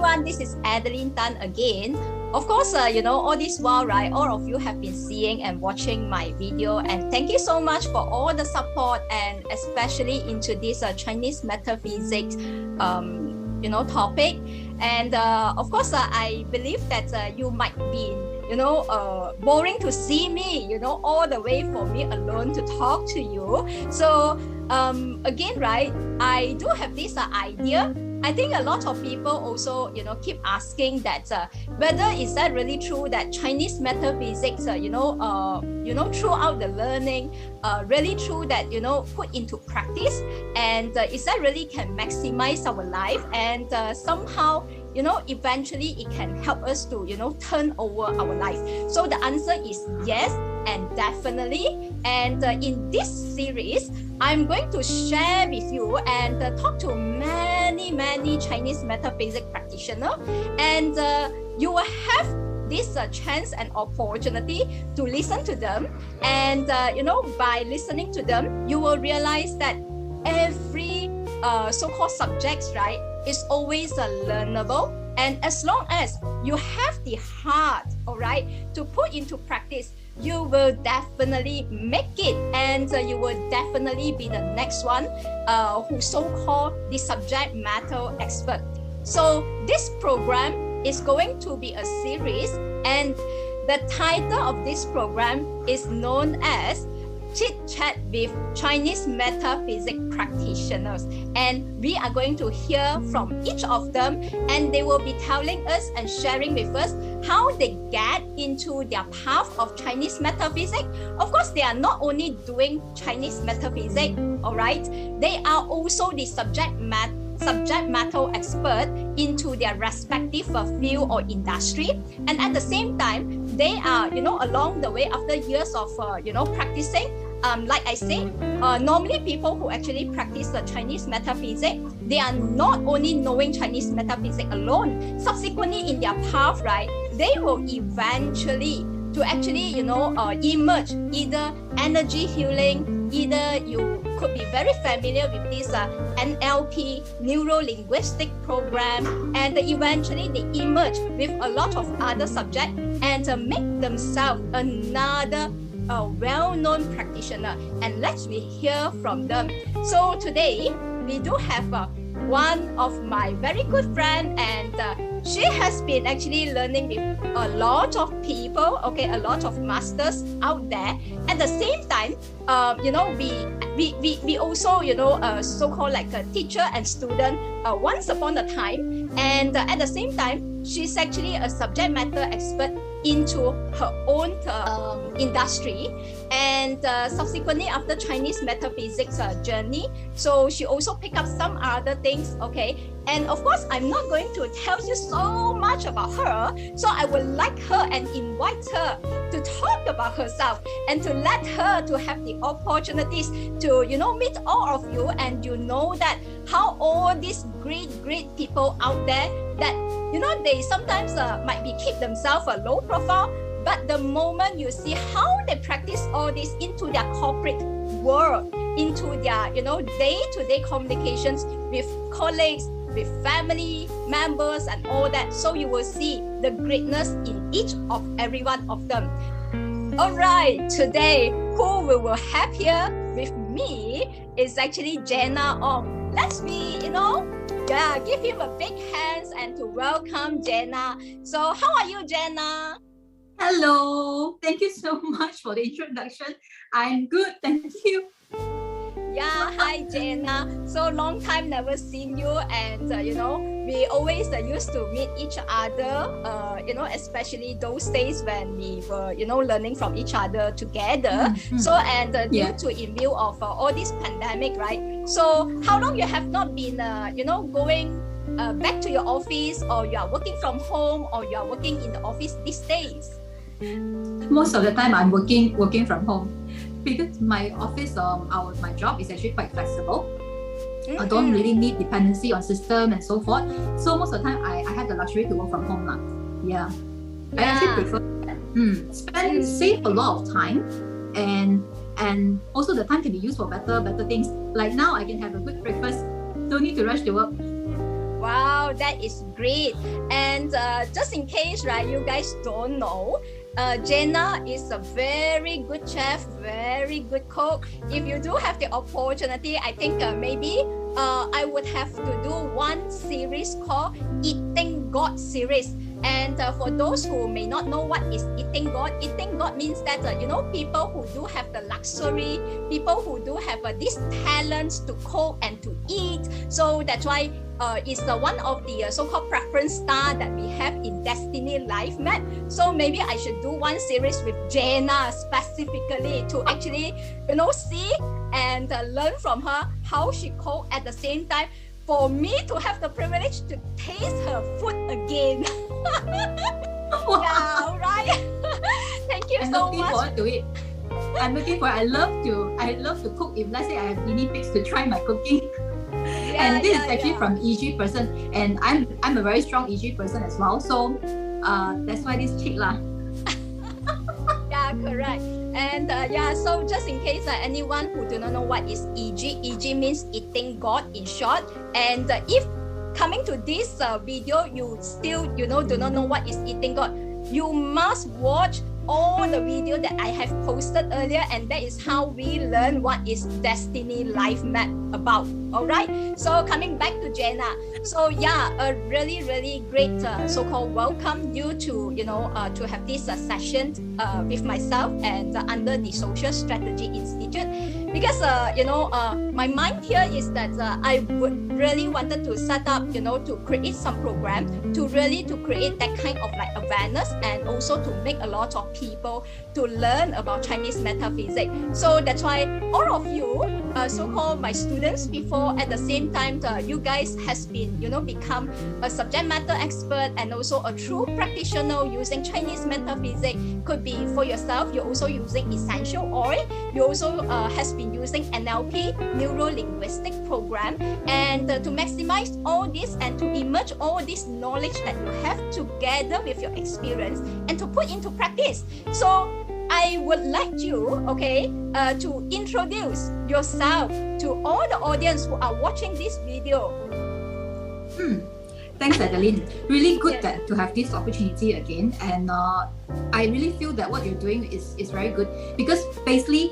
everyone, this is Adeline Tan again. Of course, all this while, right, all of you have been seeing and watching my video, and thank you so much for all the support, and especially into this Chinese metaphysics topic. And of course, I believe that you might be boring to see me, all the way for me alone to talk to you. So again, right, I do have this idea. I think a lot of people also, keep asking that whether is that really true that Chinese metaphysics, throughout the learning, really true that, put into practice, and is that really can maximize our life, and somehow, eventually it can help us to, turn over our life. So the answer is yes, and definitely. And in this series, I'm going to share with you and talk to many Chinese metaphysics practitioners, and you will have this chance and opportunity to listen to them. And by listening to them, you will realize that every so-called subjects, right, is always learnable. And as long as you have the heart, all right, to put into practice, you will definitely make it, and you will definitely be the next one who so-called the subject matter expert. So this program is going to be a series, and the title of this program is known as Chit Chat with Chinese Metaphysics Practitioners, and we are going to hear from each of them, and they will be telling us and sharing with us how they get into their path of Chinese metaphysics. Of course, they are not only doing Chinese metaphysics, all right, they are also the subject matter expert into their respective field or industry. And at the same time, they are, along the way, after years of, practicing, like I said, normally people who actually practice the Chinese metaphysics, they are not only knowing Chinese metaphysics alone. Subsequently, in their path, right, they will eventually to actually, emerge either energy healing, either you could be very familiar with this NLP, neuro-linguistic program, and eventually they emerge with a lot of other subjects and make themselves another well-known practitioner. And let's hear from them. So today we do have one of my very good friend, and she has been actually learning with a lot of people, okay, a lot of masters out there. At the same time, we also, so-called like a teacher and student once upon a time. And at the same time, she's actually a subject matter expert into her own industry. And subsequently, after Chinese metaphysics journey, so she also picked up some other things, okay? And of course, I'm not going to tell you so much about her, so I would like her and invite her to talk about herself and to let her to have the opportunities to, meet all of you, and that how all these great people out there that, they sometimes might be keep themselves a low profile, but the moment you see how they practice all this into their corporate world, into their, day-to-day communications with colleagues, with family members and all that, so you will see the greatness in each of every one of them. All right, today, who we will have here with me is actually Jaena Ong. Let's give him a big hands and to welcome Jaena. So how are you, Jaena? Hello, thank you so much for the introduction. I'm good, thank you. Yeah, hi Jaena. So long time never seen you, and we always used to meet each other, especially those days when we were, learning from each other together. Mm-hmm. So, and due to in view of all this pandemic, right? So how long you have not been, going back to your office, or you are working from home, or you are working in the office these days? Most of the time I'm working from home, because my office, my job is actually quite flexible. Mm-hmm. I don't really need dependency on system and so forth. So most of the time I have the luxury to work from home now. Yeah. I actually prefer that. Save a lot of time, and also the time can be used for better things. Like now I can have a quick breakfast, don't need to rush to work. Wow, that is great. And just in case, right, you guys don't know, Jaena is a very good chef, very good cook. If you do have the opportunity, I think maybe I would have to do one series called Eating God series. And for those who may not know what is eating God means that, people who do have the luxury, people who do have these talents to cook and to eat. So that's why it's one of the so-called preference star that we have in Destiny Life Map. So maybe I should do one series with Jaena specifically to actually, see and learn from her how she cook at the same time, for me to have the privilege to taste her food again. Yeah, right. Thank you so much. I'm looking forward to it. I'm looking for. I love to cook. If let's say I have guinea pigs to try my cooking. And this is actually from EG person, and I'm a very strong EG person as well. So that's why this Chit lah. Yeah, correct. And so just in case anyone who do not know what is EG means eating God in short. And if coming to this video, you still do not know what is eating God, you must watch all the video that I have posted earlier, and that is how we learn what is Destiny Life Map about. All right, so coming back to Jaena, so a really great so-called welcome you to to have this session with myself and under the Social Strategy Institute, because my mind here is that I would really wanted to set up to create some program to create that kind of like awareness, and also to make a lot of people to learn about Chinese metaphysics. So that's why all of you so-called my students before, at the same time you guys has been become a subject matter expert and also a true practitioner using Chinese metaphysics. Could be for yourself, you're also using essential oil, you also has been using NLP, neuro-linguistic program, and to maximize all this and to emerge all this knowledge that you have together with your experience and to put into practice. So I would like you, to introduce yourself to all the audience who are watching this video. Thanks, Adeline. Really good to have this opportunity again. And I really feel that what you're doing is very good, because basically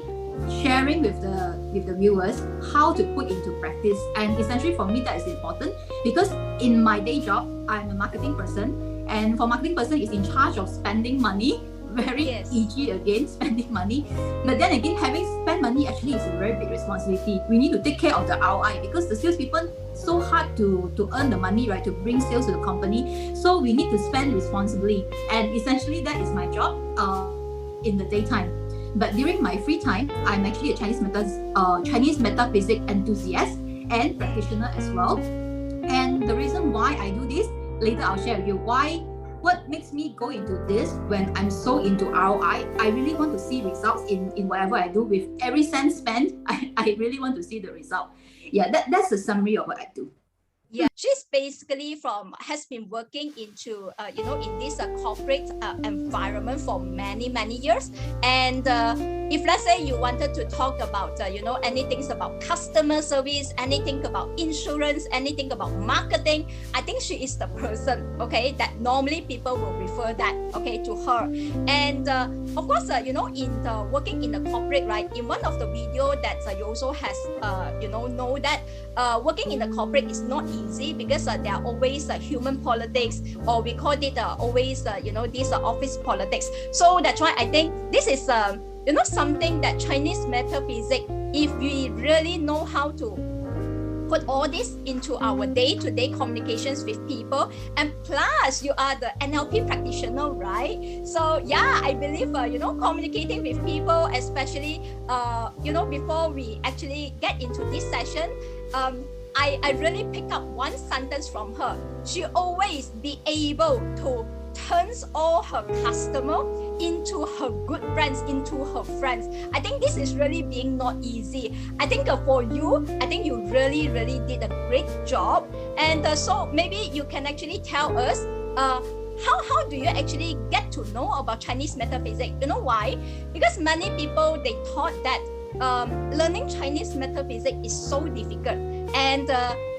sharing with the viewers how to put into practice. And essentially for me, that is important, because in my day job, I'm a marketing person, and for marketing person is in charge of spending money. Very EG again, spending money. But then again, having spent money actually is a very big responsibility. We need to take care of the ROI, because the salespeople so hard to earn the money, right, to bring sales to the company. So we need to spend responsibly, and essentially that is my job in the daytime. But during my free time, I'm actually a Chinese metaphysics enthusiast and practitioner as well. And the reason why I do this, later I'll share with you what makes me go into this when I'm so into ROI. I really want to see results in whatever I do. With every cent spent, I really want to see the result. Yeah, that's the summary of what I do. Yeah, she's basically has been working into in this corporate environment for many years. And if let's say you wanted to talk about anything about customer service, anything about insurance, anything about marketing, I think she is the person that normally people will refer that to her. And of course in the working in the corporate, right, in one of the video that you also has know that working in the corporate is not easy, because there are always human politics, or we call it always these office politics. So that's why I think this is something that Chinese metaphysics, if we really know how to put all this into our day-to-day communications with people, and plus you are the NLP practitioner, right? So I believe communicating with people, especially before we actually get into this session, I really pick up one sentence from her. She always be able to turns all her customer into her good friends, into her friends. I think this is really being not easy. I think for you, I think you really did a great job. And so maybe you can actually tell us how do you actually get to know about Chinese metaphysics? You know why? Because many people, they thought that learning Chinese metaphysics is so difficult. And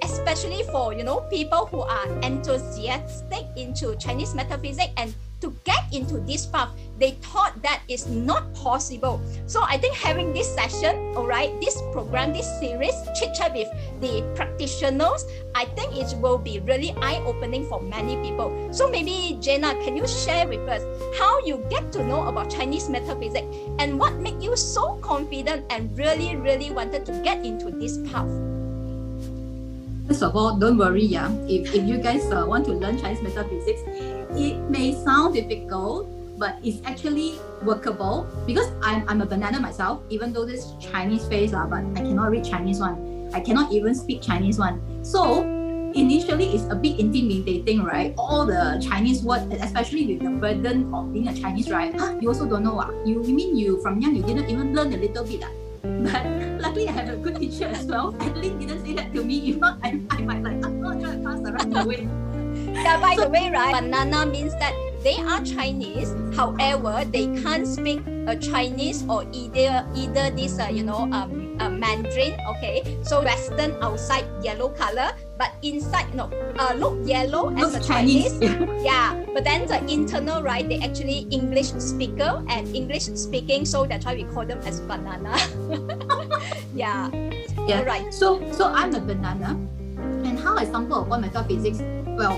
especially for, people who are enthusiastic into Chinese metaphysics and to get into this path, they thought that is not possible. So I think having this session, all right, this program, this series, Chit Chat with the practitioners, I think it will be really eye-opening for many people. So maybe, Jaena, can you share with us how you get to know about Chinese metaphysics and what made you so confident and really, really wanted to get into this path? First of all, don't worry, if you guys want to learn Chinese metaphysics, it may sound difficult, but it's actually workable, because I'm a banana myself, even though this Chinese face, but I cannot read Chinese one. I cannot even speak Chinese one. So initially it's a bit intimidating, right? All the Chinese words, especially with the burden of being a Chinese, right? You also don't know, you mean you from young you didn't even learn a little bit, But luckily I have a good teacher as well. Adeline didn't say that to me. If not, I might I'm not trying to pass the rest away. Yeah, by the way, right, banana means that they are Chinese. However, they can't speak Chinese or either this Mandarin. Okay, so Western outside yellow color, but inside look yellow as Looks a Chinese. Yeah. But then the internal, right, they actually English speaker and English speaking, so that's why we call them as banana. Yeah. All right. So I'm a banana, and how I stumbled upon metaphysics? Well,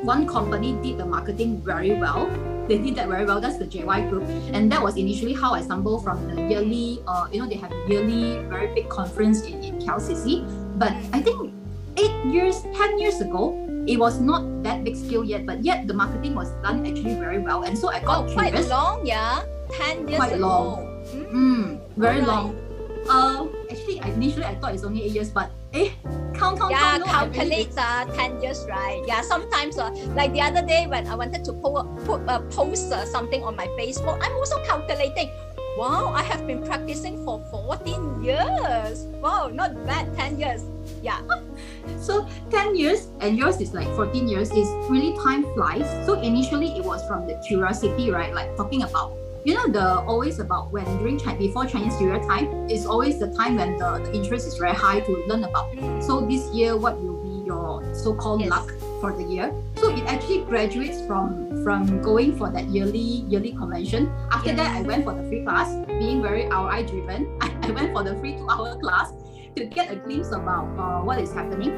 one company did the marketing very well. They did that very well. That's the JY group, and that was initially how I stumbled from the yearly. They have a yearly very big conference in KLCC. But I think 10 years ago, it was not that big scale yet. But yet the marketing was done actually very well, and so I got curious. Quite long, yeah. 10 years quite ago. Long. Very long. Actually, initially I thought it's only 8 years, but count. Calculate 10 years, right? Yeah, sometimes like the other day when I wanted to post something on my Facebook, I'm also calculating. Wow, I have been practicing for 14 years. Wow, not bad, 10 years. Yeah. So 10 years and yours is like 14 years, is really time flies. So initially it was from the curiosity, right? Like talking about, always about when before Chinese New Year time, it's always the time when the interest is very high to learn about. So this year, what will be your so-called luck for the year? So it actually graduates from going for that yearly convention. After that, I went for the free class, being very ROI driven. I went for the free 2-hour class to get a glimpse about what is happening.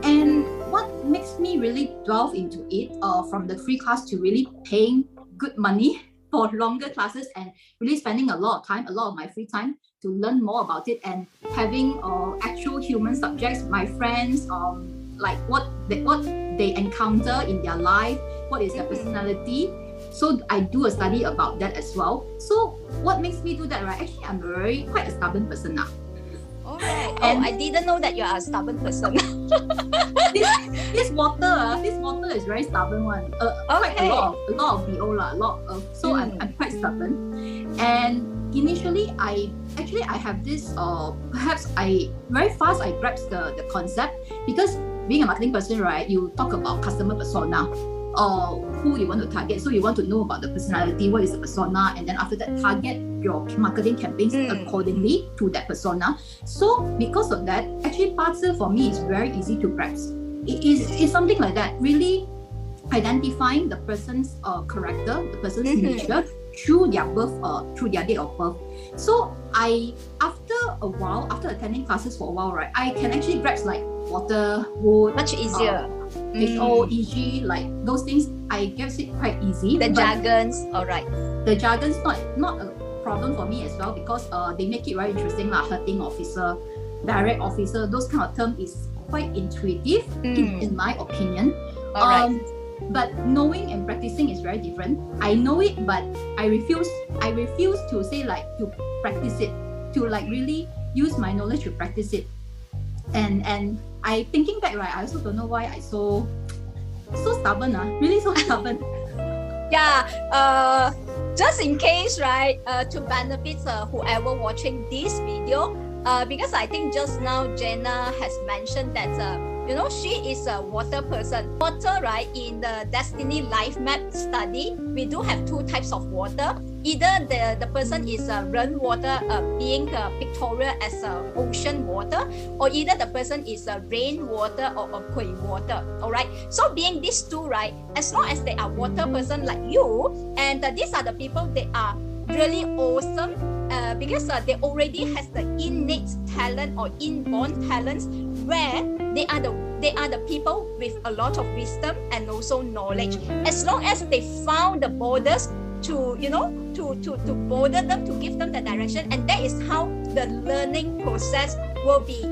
And what makes me really delve into it, from the free class to really paying good money for longer classes and really spending a lot of my free time to learn more about it, and having actual human subjects, my friends, like what they encounter in their life, what is their personality. So I do a study about that as well. So what makes me do that, right? Actually, I'm quite a stubborn person now. Alright. I didn't know that you are a stubborn person. this water is very stubborn one. Quite a lot of BO so I'm quite stubborn. And initially I have this perhaps I very fast I grasped the concept, because being a marketing person, right, you talk about customer persona, or who you want to target. So you want to know about the personality, what is the persona, and then after that target your marketing campaigns accordingly to that persona. So because of that, actually parcel for me is very easy to grasp. It's something like that, really identifying the person's character, the person's nature through their birth, through their date of birth. So after attending classes for a while, right, I can actually grasp like water, wood, much easier. HO, EG, like those things, I guess it quite easy. The jargons, alright. The jargons not a problem for me as well, because they make it very interesting, like hurting officer, direct officer, those kind of terms is quite intuitive in my opinion. Alright. But knowing and practicing is very different. I know it, but I refuse to say like to practice it, to like really use my knowledge to practice it. And I thinking back, right, I also don't know why I so stubborn, really so stubborn. Yeah, just in case, right, to benefit whoever watching this video, because I think just now Jaena has mentioned that she is a water person. Water, right, in the Destiny Life Map study, we do have 2 types of water. either the person is rainwater, being pictorial as ocean water, or either the person is rainwater or kui water. All right. So being these two, right, as long as they are water person like you, and these are the people, they are really awesome because they already has the innate talent or inborn talents, where they are the people with a lot of wisdom and also knowledge. As long as they found the borders to border them, to give them the direction, and that is how the learning process will be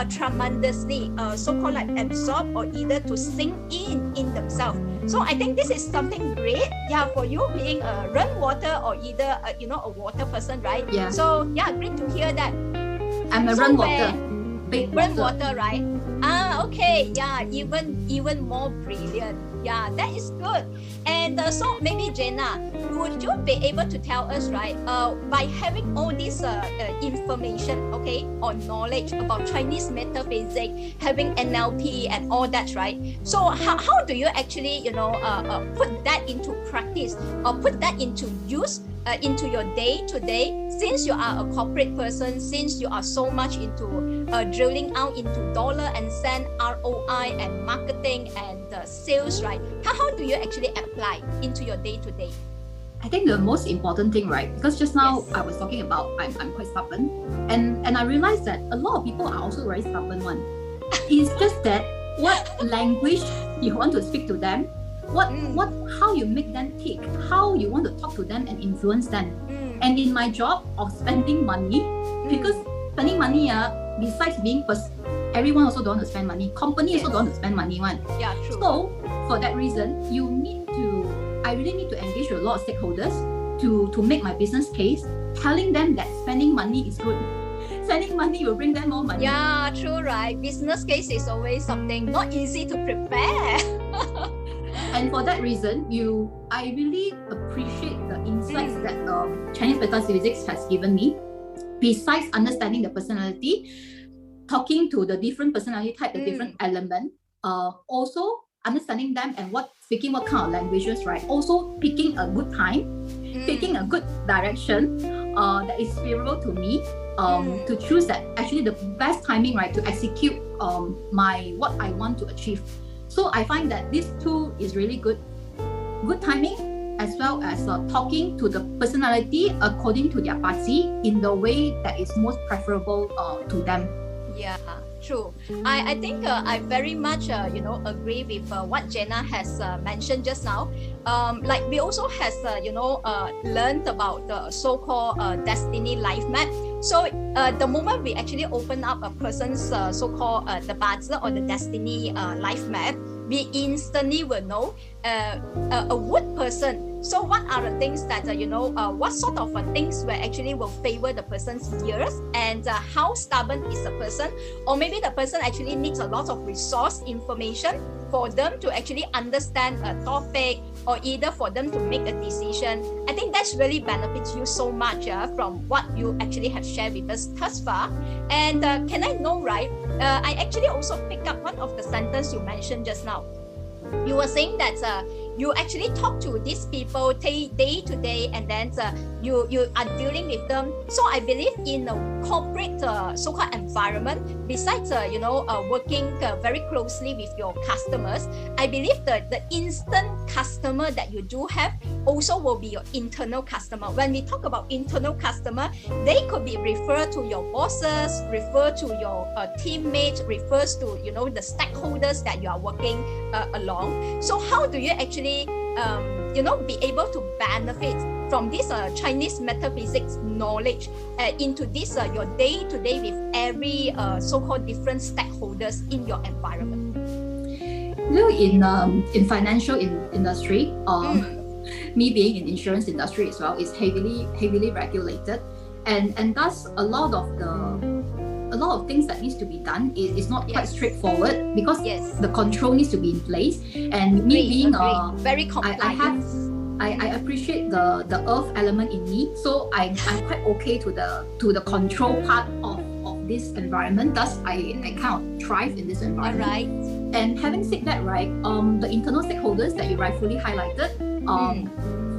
tremendously so-called like absorb or either to sink in themselves. So I think this is something great, for you being a rainwater or either a water person, right? Yeah. So great to hear that. I'm a rainwater. Rainwater, right? Okay, even more brilliant. Yeah, that is good. And so maybe Jaena, would you be able to tell us, right, by having all this information, okay, or knowledge about Chinese metaphysics, having NLP and all that, right? So how do you actually, put that into practice or put that into use into your day-to-day, since you are a corporate person, since you are so much into drilling out into dollar and cent ROI and marketing and sales, right? How do you actually apply into your day-to-day? I think the most important thing, right? Because just now I was talking about I'm quite stubborn, and I realized that a lot of people are also very stubborn one. It's just that what language you want to speak to them, how you make them tick, how you want to talk to them and influence them. And in my job of spending money, because spending money, besides being everyone also don't want to spend money. Company also don't want to spend money one. Yeah, true. So for that reason, I really need to engage with a lot of stakeholders to make my business case, telling them that spending money is good. Spending money will bring them more money. Yeah, true, right? Business case is always something not easy to prepare. And for that reason, I really appreciate the insights that Chinese metaphysics has given me. Besides understanding the personality, talking to the different personality type, the different element, also understanding them and speaking what kind of languages, right? Also picking a good time, picking a good direction that is favorable to me, to choose that actually the best timing, right, to execute what I want to achieve. So I find that this tool is really good timing, as well as talking to the personality according to their party in the way that is most preferable to them. Yeah, true. I think I very much agree with what Jaena has mentioned just now. Like we also has learned about the so-called destiny life map. So the moment we actually open up a person's so-called the bazi or the destiny life map, we instantly will know a wood person. So what are the things that what sort of things will favor the person's years, and how stubborn is the person, or maybe the person actually needs a lot of resource information for them to actually understand a topic, or either for them to make a decision. I think that's really benefits you so much from what you actually have shared with us thus far. And can I know, right, I actually also pick up one of the sentence you mentioned just now. You were saying that you actually talk to these people day to day, and then you are dealing with them. So I believe in a corporate so-called environment, besides working very closely with your customers, I believe that the instant customer that you do have also will be your internal customer. When we talk about internal customer, they could be referred to your bosses, refer to your teammates, refers to the stakeholders that you are working along. So how do you actually be able to benefit from this Chinese metaphysics knowledge into this your day-to-day with every so-called different stakeholders in your environment? In financial industry, me being in insurance industry as well, is heavily regulated, and thus a lot of things that needs to be done is not quite straightforward, because the control needs to be in place. And me being very compliant, I appreciate the earth element in me, so I'm quite okay to the control part of this environment. Thus I kind of thrive in this environment. All right. And having said that, right, the internal stakeholders that you rightfully highlighted,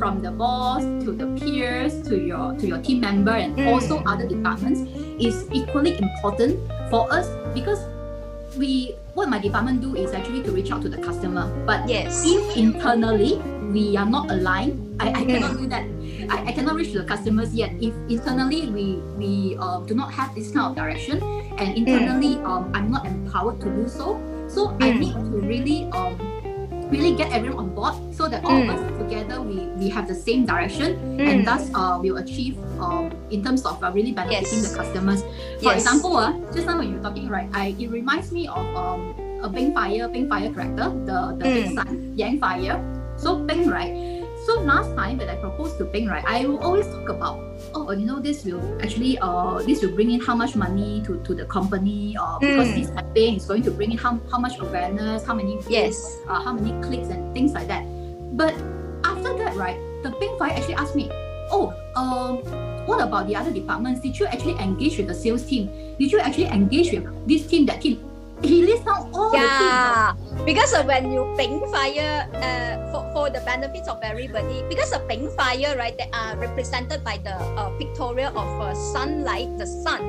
from the boss to the peers to your team member and also other departments is equally important for us, because what my department do is actually to reach out to the customer. But if internally we are not aligned, I cannot do that. I cannot reach the customers yet. If internally we do not have this kind of direction, and internally I'm not empowered to do so. So I need to really get everyone on board, so that all of us together we have the same direction, and thus we'll achieve in terms of really benefiting the customers. For example, just now when you're talking, right, it reminds me of a Bing Fire character, the big son, Yang Fire. So Bing, right? So last time that I proposed to Bing, right, I will always talk about, this will actually this will bring in how much money to the company, because this campaign is going to bring in how much awareness, how many views, how many clicks and things like that. But after that, right, the Bing Fire actually asked me, what about the other departments? Did you actually engage with the sales team? Did you actually engage with this team, that team? He lists down all the teams. Because when you Bing Fire, for the benefits of everybody, because of Bing Fire, right, they are represented by the pictorial of sunlight, the sun,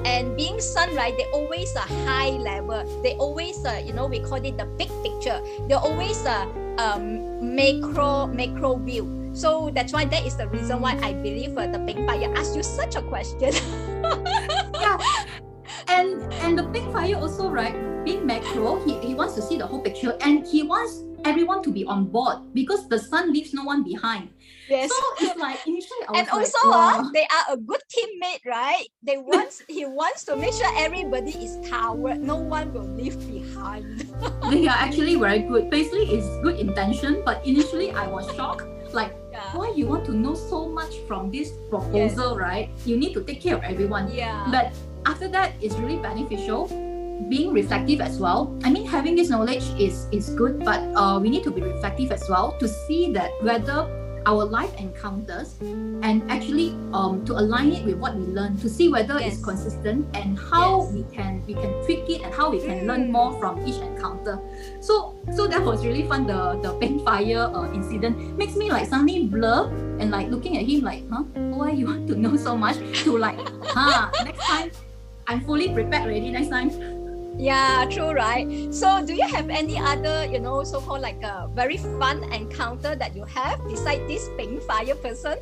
and being sun, right, they always a high level. They always, we call it the big picture. They're always a macro view. So that's why that is the reason why I believe the Bing Fire asked you such a question. Yeah. And the Big Fire also, right, being macro, he wants to see the whole picture, and he wants everyone to be on board, because the sun leaves no one behind. Yes. So it's like initially I was and also wow. They are a good teammate, right? He wants to make sure everybody is covered, no one will leave behind. They are actually very good. Basically, it's good intention, but initially I was shocked. Like, why you want to know so much from this proposal, right? You need to take care of everyone. Yeah. But after that, it's really beneficial. Being reflective as well. I mean, having this knowledge is good, but we need to be reflective as well to see that whether our life encounters, and actually to align it with what we learn, to see whether it's consistent, and how we can tweak it, and how we can learn more from each encounter. So that was really fun. The Bing Fire incident makes me like suddenly blur and like looking at him like, why you want to know so much? To like, next time I'm fully prepared already next time. Yeah, true, right? So do you have any other, so-called like a very fun encounter that you have beside this Bing Fire person?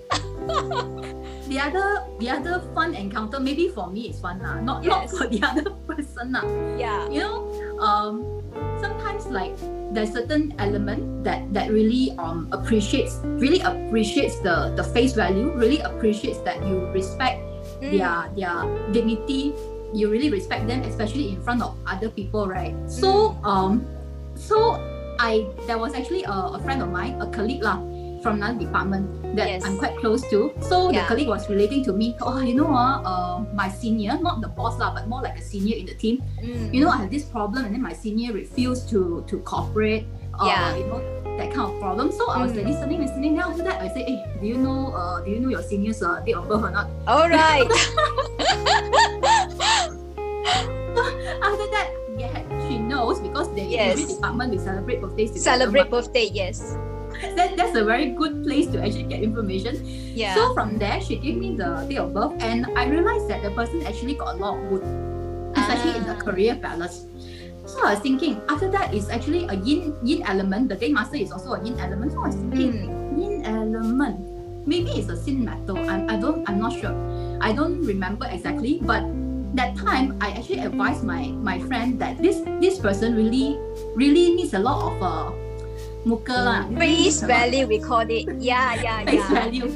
The other fun encounter, maybe for me is fun, not for the other person. Yeah. Sometimes like there's certain element that really appreciates the face value, really appreciates that you respect their dignity. You really respect them, especially in front of other people, right? So there was actually a friend of mine, a colleague from another department that I'm quite close to. So the colleague was relating to me, my senior, not the boss but more like a senior in the team. I have this problem, and then my senior refused to cooperate. That kind of problem. So I was like listening. Then after that, I said, "Hey, do you know your senior's date of birth or not?" All right. After that, she knows, because in every department we celebrate birthdays together. Celebrate birthday, yes. That's a very good place to actually get information. Yeah. So from there, she gave me the date of birth, and I realized that the person actually got a lot of good, especially in the career balance. So I was thinking, after that is actually a yin element. The day master is also a yin element. So I was thinking, yin element, maybe it's a sin metal. I'm not sure. I don't remember exactly, but that time I actually advised my friend that this person really needs a lot of muka face value, we call it. Yeah. Face value.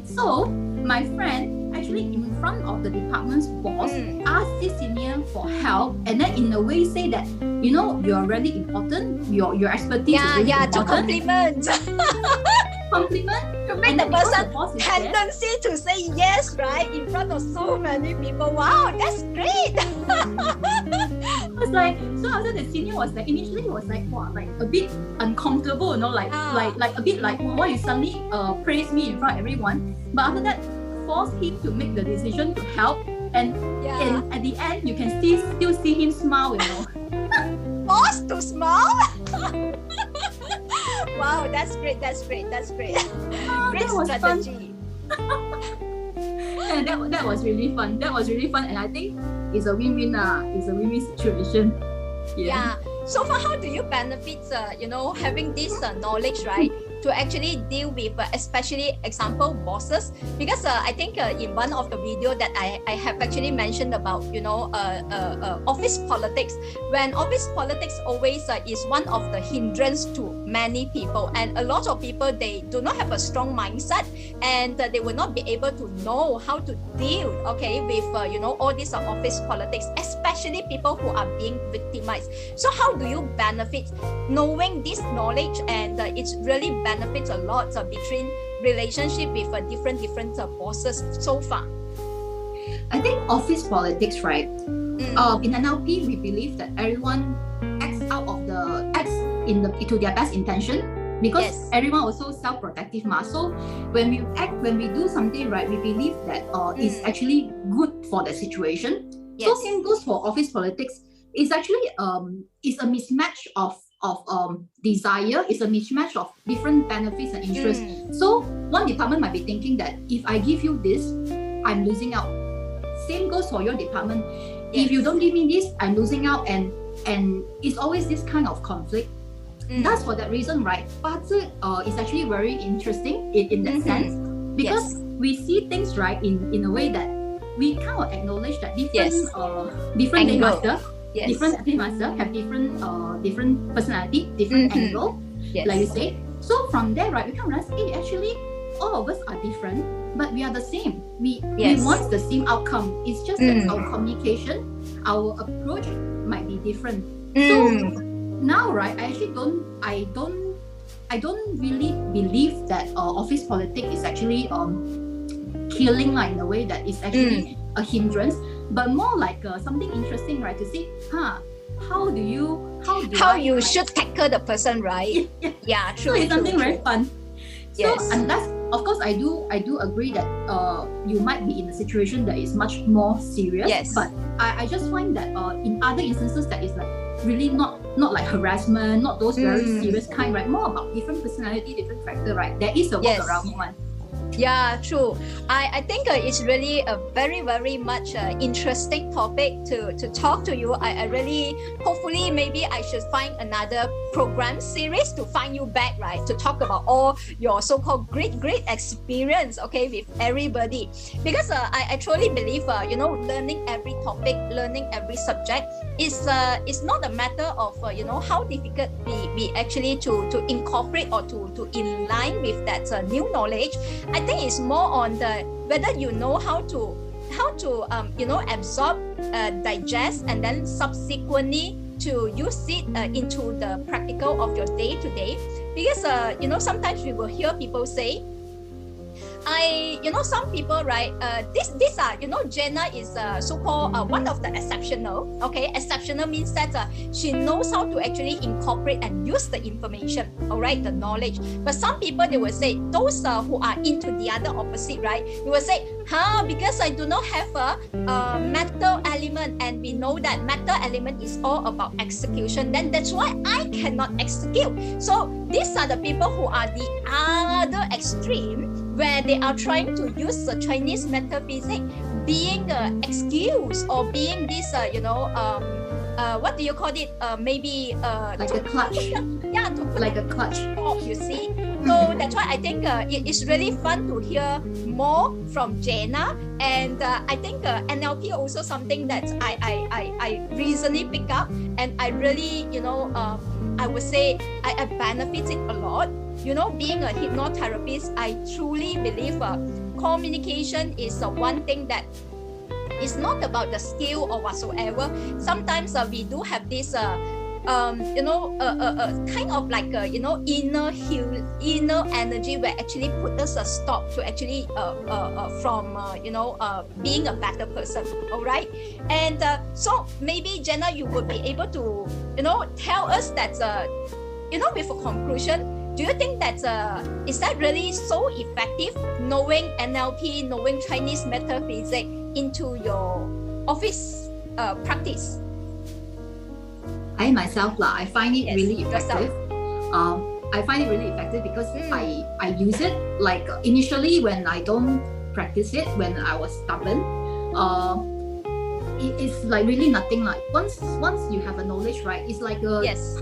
So my friend actually in front of the department's boss asked this senior for help, and then in a way say that you're really important, your expertise is really important. To compliment to make the person tendency to say yes, right, in front of so many people. Wow, that's great. I was like, so after the senior was like, initially was like, wow, like a bit uncomfortable, like a bit like, why you suddenly praise me in front of everyone? But after that, forced him to make the decision to help, and at the end you can still see him smile. Forced to smile. Wow, that's great. That's great. That's great. Great That was strategy. Yeah, that was really fun. That was really fun, and I think it's a win-win. It's a win-win situation. Yeah. So far, how do you benefit, having this knowledge, right, to actually deal with, especially example bosses? Because I think in one of the video that I have actually mentioned about, office politics. When office politics always is one of the hindrance to many people, and a lot of people, they do not have a strong mindset, and they will not be able to know how to deal, with all these office politics, especially people who are being victimized. So how do you benefit knowing this knowledge, and it really benefits a lot between relationship with different bosses so far? I think office politics, right? In NLP, we believe that everyone acts into their best intention, because everyone also self-protective. So when we do something right, we believe that it's actually good for the situation. So same goes for office politics. It's actually it's a mismatch of desire. It's a mismatch of different benefits and interests. So one department might be thinking that if I give you this, I'm losing out. Same goes for your department. If you don't give me this, I'm losing out, and it's always this kind of conflict. That's for that reason, right? But it's actually very interesting in that sense, because we see things, right, in a way that we kind of acknowledge that different day master, different active master have different personality, different angle, like you say. So from there, right, we can realize, hey, actually, all of us are different, but we are the same. We want the same outcome. It's just that our communication, our approach might be different. So now, right, I don't really believe that office politics is actually killing, like, in a way that is actually a hindrance, but more like something interesting, right, to see how you should tackle the person, right? Yeah, true. So it's something very fun. Yes. So unless, of course, I do agree that you might be in a situation that is much more serious. Yes. But I just find that in other instances that is like really not like harassment, not those very serious kind, right? More about different personality, different character, right? There is a workaround one. Yeah, true. I think it's really a very, very much interesting topic to talk to you. I really, hopefully, maybe I should find another program series to find you back, right? To talk about all your so-called great experience, with everybody. Because I truly believe, learning every topic, learning every subject is not a matter of, how difficult we actually to incorporate or to in line with that new knowledge. I think it's more on the whether you know how to absorb, digest, and then subsequently to use it into the practical of your day to day. Because sometimes we will hear people say, some people, right, these are, Jaena is so-called one of the exceptional. Exceptional means that she knows how to actually incorporate and use the information, all right, the knowledge. But some people, they will say, those who are into the other opposite, right, they will say, because I do not have a metal element, and we know that metal element is all about execution, then that's why I cannot execute. So these are the people who are the other extreme, where they are trying to use the Chinese metaphysics being the excuse, or being this, what do you call it? Maybe like a clutch. Yeah, like a clutch. You see. So that's why I think it is really fun to hear more from Jaena, and I think NLP also something that I recently pick up, and I really, I would say I benefited a lot. Being a hypnotherapist, I truly believe communication is one thing that is not about the skill or whatsoever. Sometimes we do have this kind of like inner energy, where actually put us a stop to actually from being a better person. All right, and so maybe Jaena, you would be able to tell us that with a conclusion. Do you think that is that really so effective, knowing NLP, knowing Chinese metaphysics into your office practice? I myself, I find it really effective. I find it really effective because I use it like initially when I don't practice it, when I was stubborn. It's like really nothing. Like once you have a knowledge, right? It's like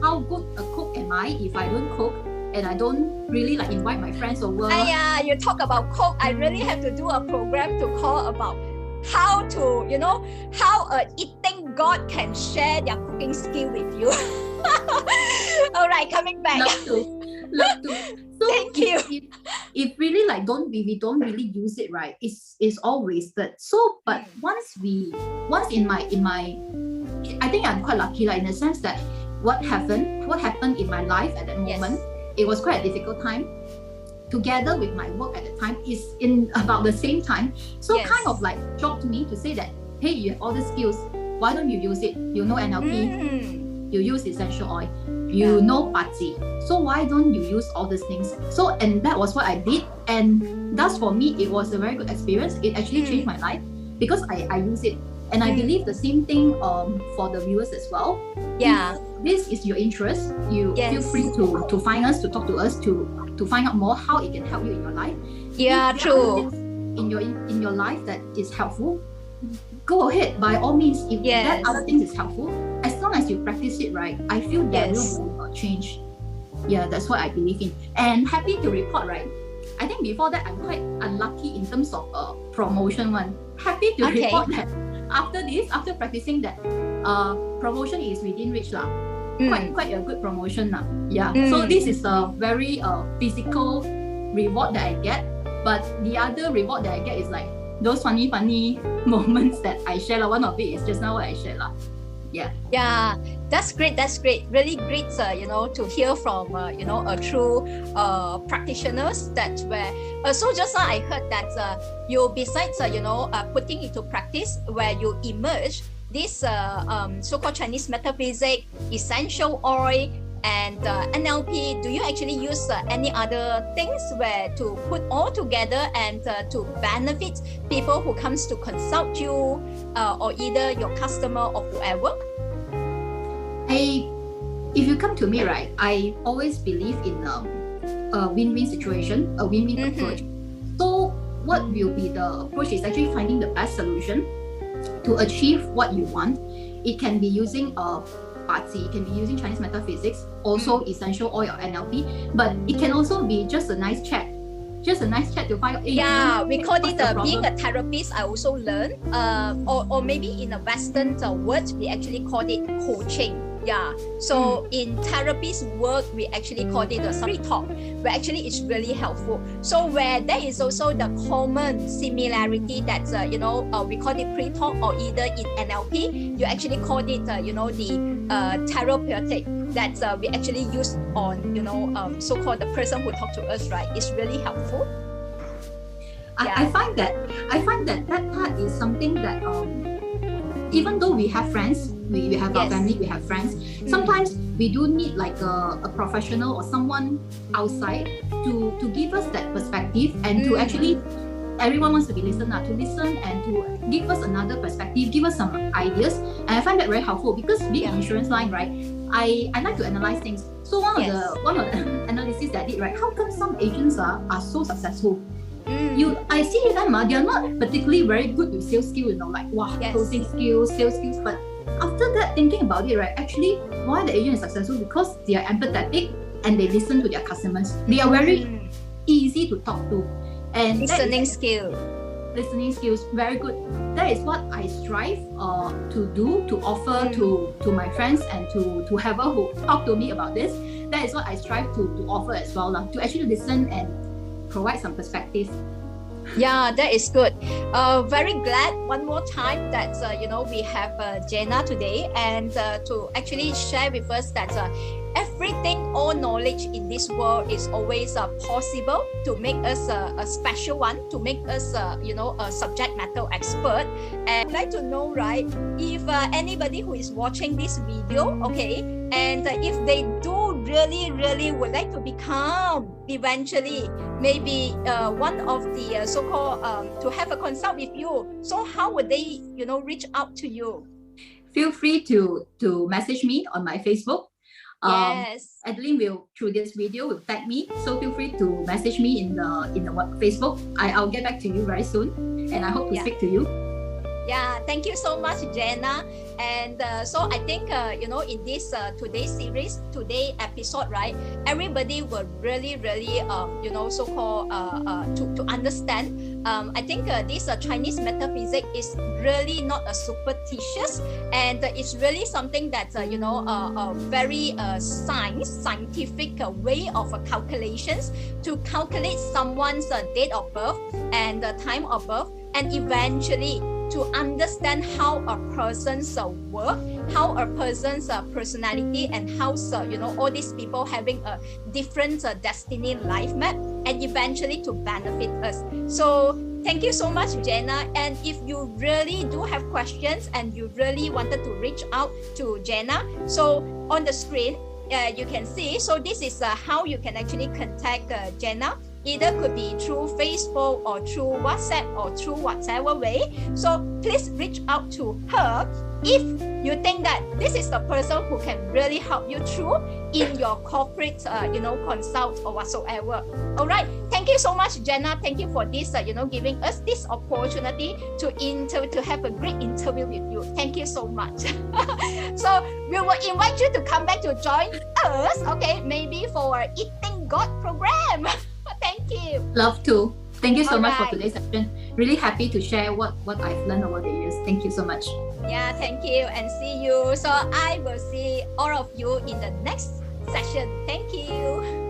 how good a cook am I if I don't cook and I don't really like invite my friends over. Yeah, you talk about cook. I really have to do a program to call about how to, how a eating god can share their cooking skill with you. All right, coming back. Love to. So thank you. If really like we don't really use it, right, it's all wasted. So but once in my I think I'm quite lucky, like in the sense that what happened in my life at that moment, it was quite a difficult time. Together with my work at the time is in about the same time. So kind of like shocked me to say that, hey, you have all the skills, why don't you use it? You know NLP, you use essential oil, you know Patsy. So why don't you use all these things? So, and that was what I did. And thus for me, it was a very good experience. It actually changed my life because I use it. And I believe the same thing for the viewers as well. Yeah. If this is your interest, you feel free to find us, to talk to us, to find out more how it can help you in your life. Yeah, if true. In your life that is helpful, go ahead by all means. If that other thing is helpful, as long as you practice it right, I feel there will be a change. Yeah, that's what I believe in. And happy to report, right? I think before that I'm quite unlucky in terms of promotion one. Happy to report that after practicing that, promotion is within reach lah. Quite a good promotion lah. Yeah. So this is a very physical reward that I get, but the other reward that I get is like those funny moments that I share lah. One of it is just now what I shared lah. Yeah, that's great. Really great, to hear from a true practitioners that where. So just now I heard that you besides putting into practice where you emerge this so-called Chinese metaphysics, essential oil, and NLP. Do you actually use any other things where to put all together and to benefit people who comes to consult you or either your customer or whoever? If you come to me, right, I always believe in a win-win situation, a win-win approach. So what will be the approach is actually finding the best solution to achieve what you want. It can be using Patsy, it can be using Chinese metaphysics, also essential oil or NLP, but it can also be just a nice chat. Just a nice chat to find out. Yeah, we call it being a therapist. I also learned, or maybe in a Western word, we actually call it coaching. Yeah, so in therapist work, we actually call it a pre-talk, where actually it's really helpful. So where there is also the common similarity that, we call it pre-talk, or either in NLP, you actually call it, the therapeutic that we actually use on, so-called the person who talk to us, right? It's really helpful. I find that part is something that, even though we have friends, we have our family, we have friends, sometimes we do need like a professional or someone outside to give us that perspective and to actually, everyone wants to be listened to listen and to give us another perspective, give us some ideas. And I find that very helpful because being an insurance line, right, I like to analyze things. So one of the analysis that I did, right, how come some agents are so successful? I see them, they are not particularly very good with sales skills, like closing skills, sales skills. But after that, thinking about it, right, actually, why the agent is successful? Because they are empathetic and they listen to their customers. They are very easy to talk to. And listening skills, very good. That is what I strive to do, to offer to my friends and to whoever who talk to me about this. That is what I strive to offer as well, to actually listen and provide some perspective. Yeah, that is good. Very glad one more time that we have Jaena today and to actually share with us that everything, all knowledge in this world is always possible to make us a special one, to make us a subject matter expert. And I'd like to know, right, if anybody who is watching this video, and if they do really would like to become eventually maybe one of the so-called to have a consult with you, so how would they reach out to you? Feel free to message me on my Facebook. Yes. Adeline will, through this video, will tag me. So feel free to message me in the Facebook. I'll get back to you very soon, and I hope to speak to you. Yeah, thank you so much, Jaena. And so I think, in this today's series, today episode, right, everybody will really, so-called to understand. I think this Chinese metaphysics is really not a superstitious, and it's really something that's, a very scientific way of calculations to calculate someone's date of birth and the time of birth, and eventually to understand how a person's work, how a person's personality, and how all these people having a different destiny life map, and eventually to benefit us. So thank you so much, Jaena. And if you really do have questions and you really wanted to reach out to Jaena, so on the screen you can see. So this is how you can actually contact Jaena. Either could be through Facebook or through WhatsApp or through whatever way. So please reach out to her if you think that this is the person who can really help you through in your corporate, consult or whatsoever. All right. Thank you so much, Jaena. Thank you for this, giving us this opportunity to have a great interview with you. Thank you so much. So we will invite you to come back to join us. Okay, maybe for our Eating God program. Thank you. Love to. Thank you so much for today's session. Really happy to share what I've learned over the years. Thank you so much. Yeah, thank you and see you. So I will see all of you in the next session. Thank you.